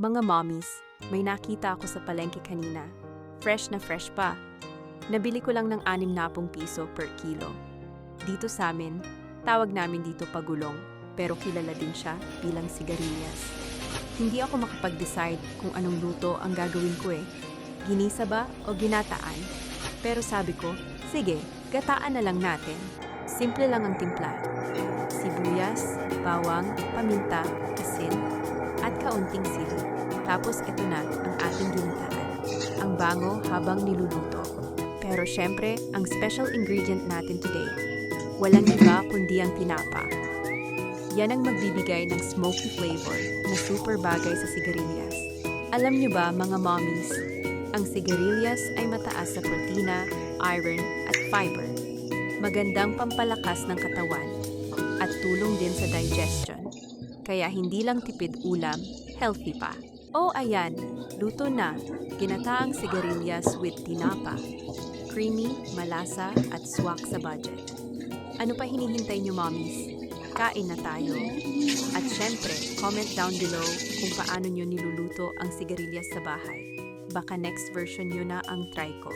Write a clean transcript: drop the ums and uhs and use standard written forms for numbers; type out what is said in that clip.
Mga mommies, may nakita ako sa palengke kanina. Fresh na fresh pa. Nabili ko lang ng 60 piso per kilo. Dito sa amin, tawag namin dito pagulong, pero kilala din siya bilang sigarilyas. Hindi ako makapag-decide kung anong luto ang gagawin ko eh. Ginisa ba o ginataan? Pero sabi ko, sige, gataan na lang natin. Simple lang ang timpla. Sibuyas, bawang, paminta, asin, at kaunting sili. Tapos ito na ang ating ginataan. Ang bango habang niluluto. Pero syempre, ang special ingredient natin today, walang iba kundi ang tinapa. Yan ang magbibigay ng smoky flavor na super bagay sa sigarilyas. Alam niyo ba mga mommies, ang sigarilyas ay mataas sa protina, iron at fiber. Magandang pampalakas ng katawan at tulong din sa digestion. Kaya hindi lang tipid ulam, healthy pa. Oh ayan, luto na, ginataang sigarilyas with tinapa. Creamy, malasa at swak sa budget. Ano pa hinihintay niyo mommies? Kain na tayo. At syempre, comment down below kung paano niyo niluluto ang sigarilyas sa bahay. Baka next version niyo na ang try ko.